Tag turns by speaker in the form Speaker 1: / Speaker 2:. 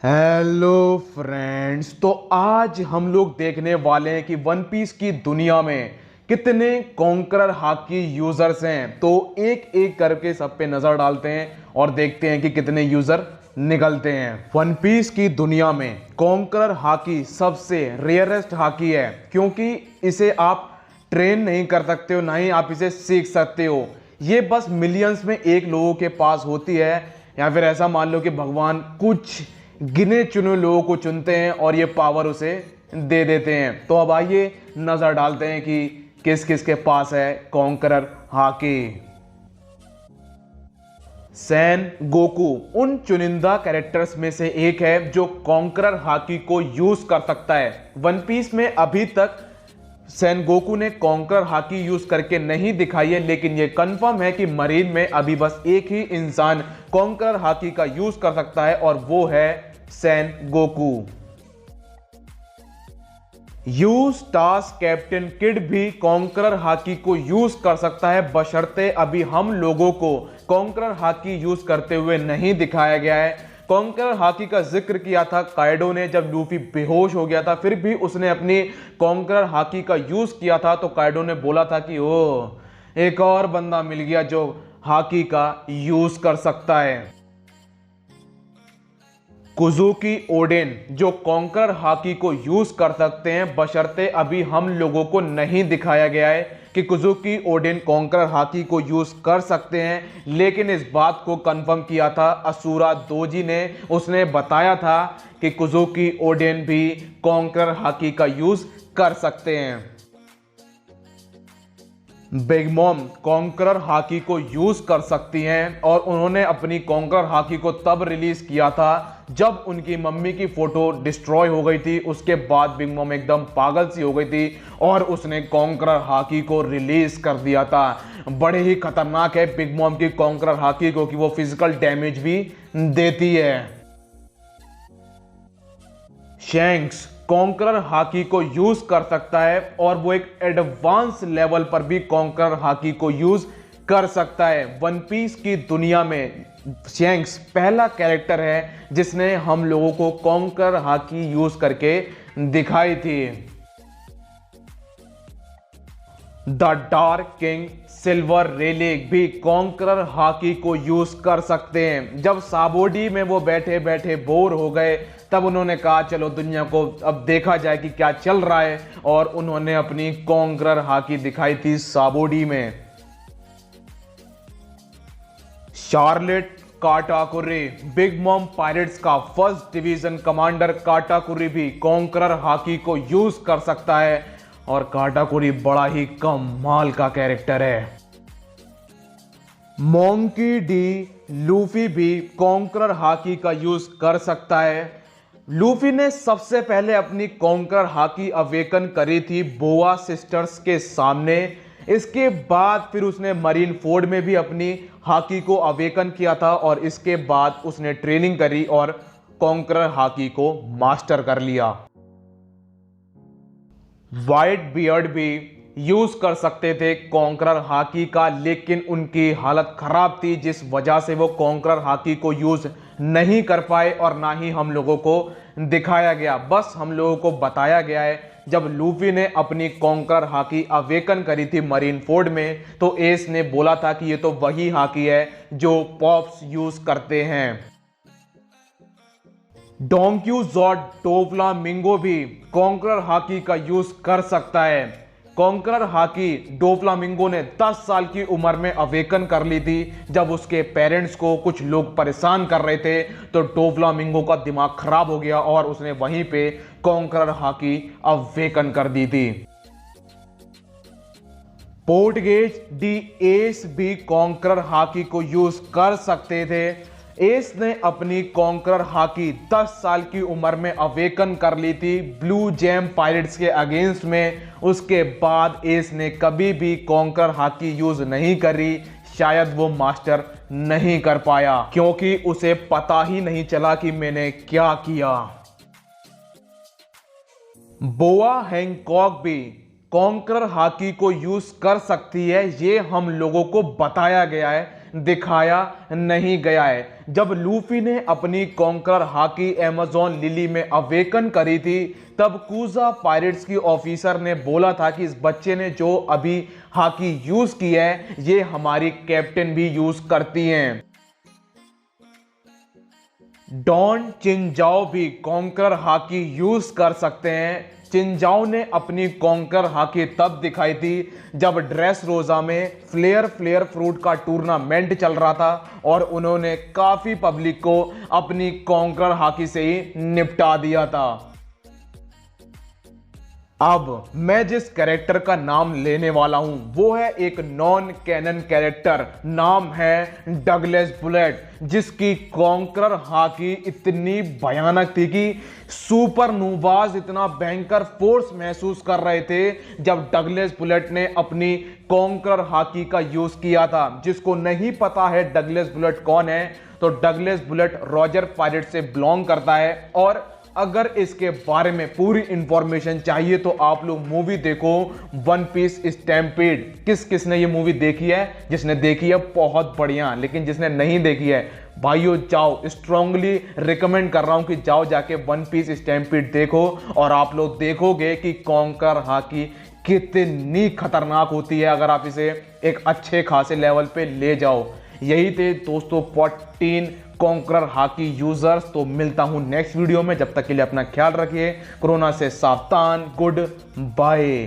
Speaker 1: Hello friends, तो आज हम लोग देखने वाले हैं कि वन पीस की दुनिया में कितने कॉन्करर हाकी यूजर्स हैं। तो एक एक करके सब पे नजर डालते हैं और देखते हैं कि कितने यूजर निकलते हैं। वन पीस की दुनिया में कॉन्करर हाकी सबसे रेयरेस्ट हाकी है, क्योंकि इसे आप ट्रेन नहीं कर सकते हो, ना ही आप इसे सीख सकते हो। ये बस मिलियंस में एक लोगों के पास होती है, या फिर ऐसा मान लो कि भगवान कुछ गिने चुने लोगों को चुनते हैं और ये पावर उसे दे देते हैं। तो अब आइए नजर डालते हैं कि किस किस के पास है कॉन्करर हाकी। सैन गोकू उन चुनिंदा कैरेक्टर्स में से एक है जो कॉन्करर हाकी को यूज कर सकता है। वन पीस में अभी तक सैन गोकू ने कॉन्करर हाकी यूज करके नहीं दिखाई है, लेकिन यह कंफर्म है कि मरीन में अभी बस एक ही इंसान कॉन्करर हाकी का यूज कर सकता है और वो है Son Goku. Eustass captain Kid भी कॉन्करर हाकी को यूज कर सकता है, बशर्ते अभी हम लोगों को कॉन्करर हाकी यूज करते हुए नहीं दिखाया गया है। कॉन्करर हाकी का जिक्र किया था काइडो ने जब लूफी बेहोश हो गया था, फिर भी उसने अपनी कॉन्करर हाकी का यूज किया था। तो काइडो ने बोला था कि ओ, एक और बंदा मिल गया जो हाकी का यूज कर सकता है। कुजुकी ओडेन जो कॉन्करर हाकी को यूज कर सकते हैं, बशर्ते अभी हम लोगों को नहीं दिखाया गया है कि कुजुकी ओडेन कॉन्करर हाकी को यूज कर सकते हैं। लेकिन इस बात को कंफर्म किया था असुरा दोजी ने। उसने बताया था कि कुजुकी ओडेन भी कॉन्करर हाकी का यूज कर सकते हैं। बिग मॉम कॉन्करर हाकी को यूज कर सकती हैं, और उन्होंने अपनी कॉन्करर हाकी को तब रिलीज किया था जब उनकी मम्मी की फोटो डिस्ट्रॉय हो गई थी। उसके बाद बिग मॉम एकदम पागल सी हो गई थी और उसने कॉन्करर हाकी को रिलीज कर दिया था। बड़े ही खतरनाक है बिग मॉम की कॉन्करर हाकी, क्योंकि वो फिजिकल डैमेज भी देती है। शैंक्स कॉन्करर हाकी को यूज कर सकता है, और वो एक एडवांस लेवल पर भी कॉन्करर हाकी को यूज कर सकता है। वन पीस की दुनिया में शैंक्स पहला कैरेक्टर है जिसने हम लोगों को कॉन्करर हाकी यूज करके दिखाई थी। The dark king silver relic भी कॉन्करर हाकी को यूज कर सकते हैं। जब साबोडी में वो बैठे बैठे बोर हो गए, तब उन्होंने कहा चलो दुनिया को अब देखा जाए कि क्या चल रहा है, और उन्होंने अपनी कॉन्करर हाकी दिखाई थी साबोडी में। शार्लेट काटाकुरी बिग मॉम पायरेट्स का फर्स्ट डिवीजन कमांडर काटाकुरी भी कॉन्करर हाकी को यूज कर सकता है, और काटाकुरी बड़ा ही कमाल का कैरेक्टर है। मोंकी डी लूफी भी कॉन्करर हाकी का यूज कर सकता है। लूफी ने सबसे पहले अपनी कॉन्करर हाकी अवेकन करी थी बोआ सिस्टर्स के सामने। इसके बाद फिर उसने मरीन फोर्ड में भी अपनी हाकी को अवेकन किया था, और इसके बाद उसने ट्रेनिंग करी और कॉन्करर हाकी को मास्टर कर लिया। वाइट बियर्ड भी यूज कर सकते थे कॉन्करर हाकी का, लेकिन उनकी हालत खराब थी, जिस वजह से वो कॉन्करर हाकी को यूज नहीं कर पाए और ना ही हम लोगों को दिखाया गया। बस हम लोगों को बताया गया है जब लूफी ने अपनी कॉन्करर हाकी अवेकन करी थी मरीन फोर्ड में, तो एस ने बोला था कि ये तो वही हाकी है जो पॉप्स यूज करते हैं। डोंक्यू जॉर्ड डोफ्लामिंगो भी कॉन्करर हाकी का यूज कर सकता है। कॉन्करर हाकी डोफ्लामिंगो ने 10 साल की उम्र में अवेकन कर ली थी। जब उसके पेरेंट्स को कुछ लोग परेशान कर रहे थे, तो डोफ्लामिंगो का दिमाग खराब हो गया और उसने वहीं पे कॉन्करर हाकी अवेकन कर दी थी। पोर्टगेज डी एस भी कॉन्करर हाकी को यूज कर सकते थे। एस ने अपनी कॉन्करर हाकी 10 साल की उम्र में अवेकन कर ली थी ब्लू जेम पायरेट्स के अगेंस्ट में। उसके बाद एस ने कभी भी कॉन्करर हाकी यूज नहीं करी। शायद वो मास्टर नहीं कर पाया, क्योंकि उसे पता ही नहीं चला कि मैंने क्या किया। बोआ हैंकॉक भी कॉन्करर हाकी को यूज कर सकती है, ये हम लोगों को बताया गया है, दिखाया नहीं गया है। जब लूफी ने अपनी कॉन्करर हाकी अमेज़न लिली में अवेकन करी थी, तब कूजा पायरेट्स की ऑफिसर ने बोला था कि इस बच्चे ने जो अभी हाकी यूज की है, ये हमारी कैप्टन भी यूज करती हैं। डॉन चिनजाओ भी कॉन्करर हाकी यूज कर सकते हैं। चिनजाओ ने अपनी कॉन्करर हाकी तब दिखाई थी जब ड्रेस रोजा में फ्लेयर फ्रूट का टूर्नामेंट चल रहा था और उन्होंने काफी पब्लिक को अपनी कॉन्करर हाकी से ही निपटा दिया था। अब मैं जिस कैरेक्टर का नाम लेने वाला हूं वो है एक नॉन कैनन कैरेक्टर, नाम है डगलस बुलेट, जिसकी कॉन्करर हाकी इतनी भयानक थी कि सुपरनोवाज इतना भयंकर फोर्स महसूस कर रहे थे जब डगलस बुलेट ने अपनी कॉन्करर हाकी का यूज किया था। जिसको नहीं पता है डगलस बुलेट कौन है, तो डगलस बुलेट रॉजर पायरेट से बिलोंग करता है। और अगर इसके बारे में पूरी इंफॉर्मेशन चाहिए तो आप लोग मूवी देखो वन पीस स्टैम्पीड। किस किस ने ये मूवी देखी है? जिसने देखी है बहुत बढ़िया, लेकिन जिसने नहीं देखी है भाइयों जाओ, स्ट्रांगली रिकमेंड कर रहा हूं कि जाओ जाके वन पीस स्टैम्पीड देखो और आप लोग देखोगे कि कॉन्करर हाकी कितनी खतरनाक होती है अगर आप इसे एक अच्छे खासे लेवल पे ले जाओ। यही थे दोस्तों 14 कॉन्करर हाकी यूजर्स। तो मिलता हूं नेक्स्ट वीडियो में, जब तक के लिए अपना ख्याल रखिए, कोरोना से सावधान, गुड बाय।